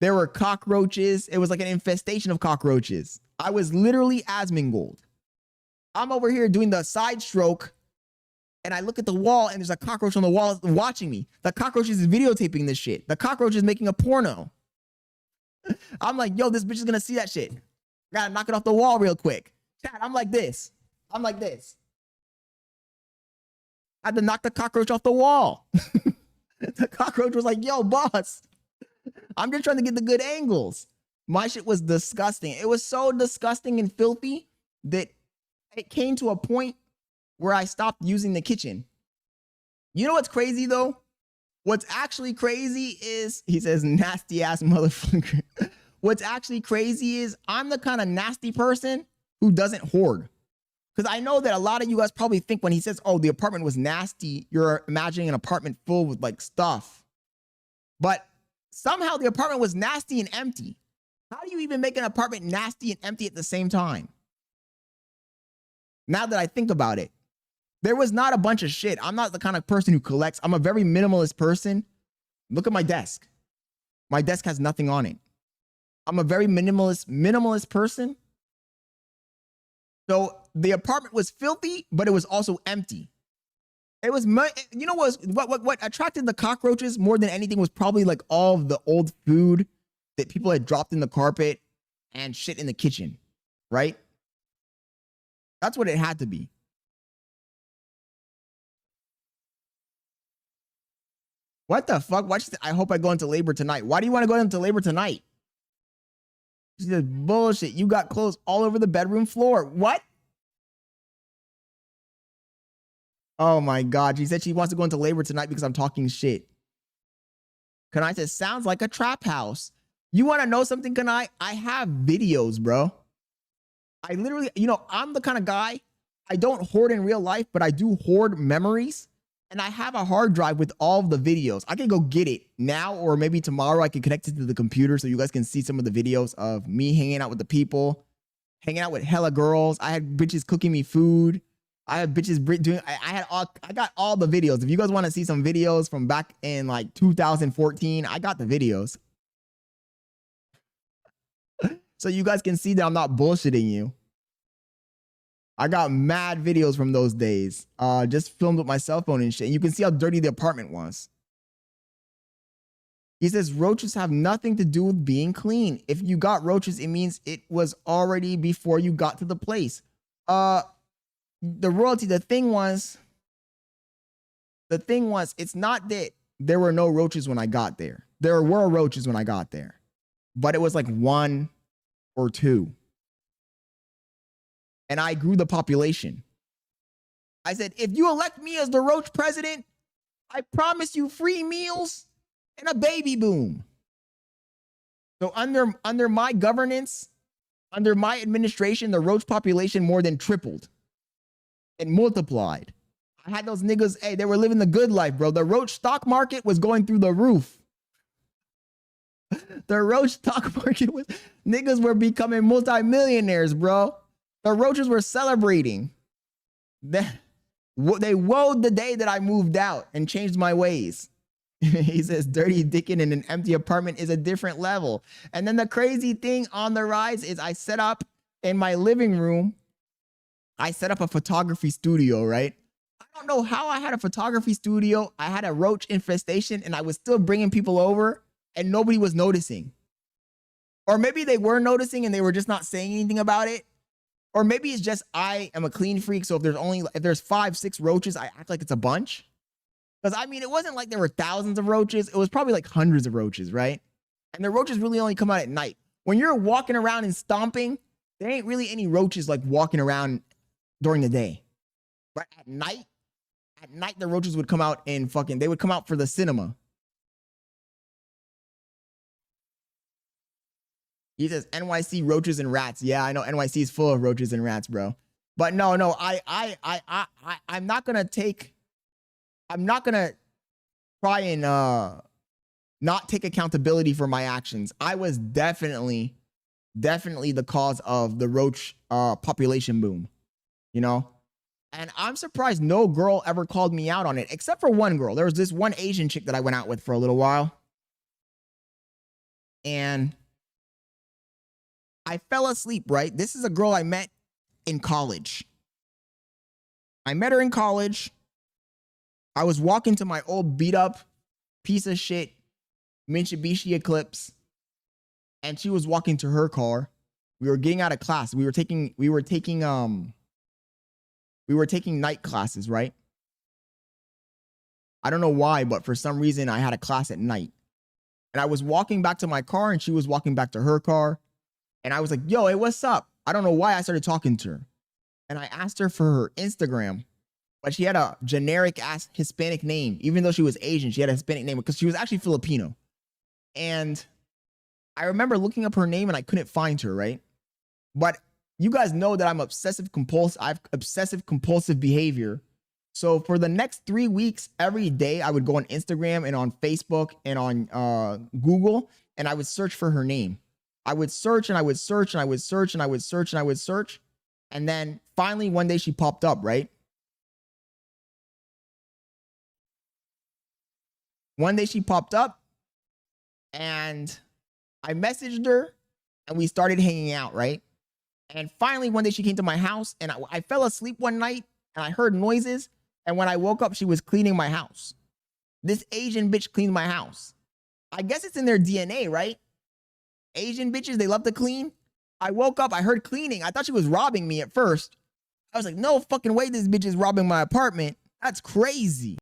There were cockroaches. It was like an infestation of cockroaches. I was literally Asmongold. I'm over here doing the side stroke, and I look at the wall, and there's a cockroach on the wall watching me. The cockroach is videotaping this shit. The cockroach is making a porno. I'm like, yo, this bitch is gonna see that shit. Gotta knock it off the wall real quick. Chat, I'm like this. I'm like this. I had to knock the cockroach off the wall. The cockroach was like, yo, boss, I'm just trying to get the good angles. My shit was disgusting. It was so disgusting and filthy that it came to a point where I stopped using the kitchen. You know what's crazy though? What's actually crazy is, he says, nasty ass motherfucker. What's actually crazy is I'm the kind of nasty person who doesn't hoard. Because I know that a lot of you guys probably think when he says, oh, the apartment was nasty, you're imagining an apartment full with like stuff. But somehow the apartment was nasty and empty. How do you even make an apartment nasty and empty at the same time? Now that I think about it, there was not a bunch of shit. I'm not the kind of person who collects. I'm a very minimalist person. Look at my desk. My desk has nothing on it. I'm a very minimalist person. So the apartment was filthy, but it was also empty. It was, you know what attracted the cockroaches more than anything was probably like all of the old food that people had dropped in the carpet and shit in the kitchen, right? That's what it had to be. What the fuck? I hope I go into labor tonight. Why do you want to go into labor tonight? She says, bullshit. You got clothes all over the bedroom floor. What? Oh my God. She said she wants to go into labor tonight because I'm talking shit. Kanai says, sounds like a trap house. You want to know something, Kanai? I have videos, bro. I literally, you know, I'm the kind of guy, I don't hoard in real life, but I do hoard memories. And I have a hard drive with all of the videos. I can go get it now, or maybe tomorrow I can connect it to the computer so you guys can see some of the videos of me hanging out with the people, hanging out with hella girls. I had bitches cooking me food. I had bitches doing, I got all the videos. If you guys want to see some videos from back in like 2014, I got the videos. So you guys can see that I'm not bullshitting you. I got mad videos from those days. Just filmed with my cell phone and shit. And you can see how dirty the apartment was. He says, roaches have nothing to do with being clean. If you got roaches, it means it was already before you got to the place. The royalty, the thing was, it's not that there were no roaches when I got there. There were roaches when I got there. But it was like 1 or 2. And I grew the population. I said, if you elect me as the roach president, I promise you free meals and a baby boom. So under my governance, under my administration, the roach population more than tripled and multiplied. I had those niggas, hey, they were living the good life, bro. The roach stock market was going through the roof. The roach stock market was, niggas were becoming multimillionaires, bro. The roaches were celebrating. They woed the day that I moved out and changed my ways. He says, dirty dicking in an empty apartment is a different level. And then the crazy thing on the rise is I set up in my living room, I set up a photography studio, right? I don't know how I had a photography studio. I had a roach infestation and I was still bringing people over and nobody was noticing. Or maybe they were noticing and they were just not saying anything about it. Or maybe it's just I am a clean freak. So if there's 5, 6 roaches, I act like it's a bunch. Because I mean, it wasn't like there were thousands of roaches. It was probably like hundreds of roaches, right? And the roaches really only come out at night. When you're walking around and stomping, there ain't really any roaches like walking around during the day. But at night the roaches would come out and they would come out for the cinema. He says NYC roaches and rats. Yeah, I know NYC is full of roaches and rats, bro. But no, I'm not gonna try and not take accountability for my actions. I was definitely the cause of the roach population boom, you know? And I'm surprised no girl ever called me out on it, except for one girl. There was this one Asian chick that I went out with for a little while. And I fell asleep, right? This is a girl I met in college. I met her in college. I was walking to my old beat up piece of shit Mitsubishi Eclipse, and she was walking to her car. We were getting out of class. We were taking night classes, right? I don't know why, but for some reason I had a class at night. And I was walking back to my car and she was walking back to her car. And I was like, yo, hey, what's up? I don't know why I started talking to her. And I asked her for her Instagram, but she had a generic ass Hispanic name. Even though she was Asian, she had a Hispanic name because she was actually Filipino. And I remember looking up her name and I couldn't find her, right? But you guys know that I'm obsessive compulsive. I have obsessive compulsive behavior. So for the next 3 weeks, every day I would go on Instagram and on Facebook and on Google, and I would search for her name. I would search and I would search and I would search and I would search and I would search. And then finally one day she popped up, right? One day she popped up and I messaged her and we started hanging out, right? And finally one day she came to my house and I fell asleep one night and I heard noises. And when I woke up, she was cleaning my house. This Asian bitch cleaned my house. I guess it's in their DNA, right? Asian bitches, they love to clean. I woke up, I heard cleaning. I thought she was robbing me at first. I was like, no fucking way this bitch is robbing my apartment. That's crazy.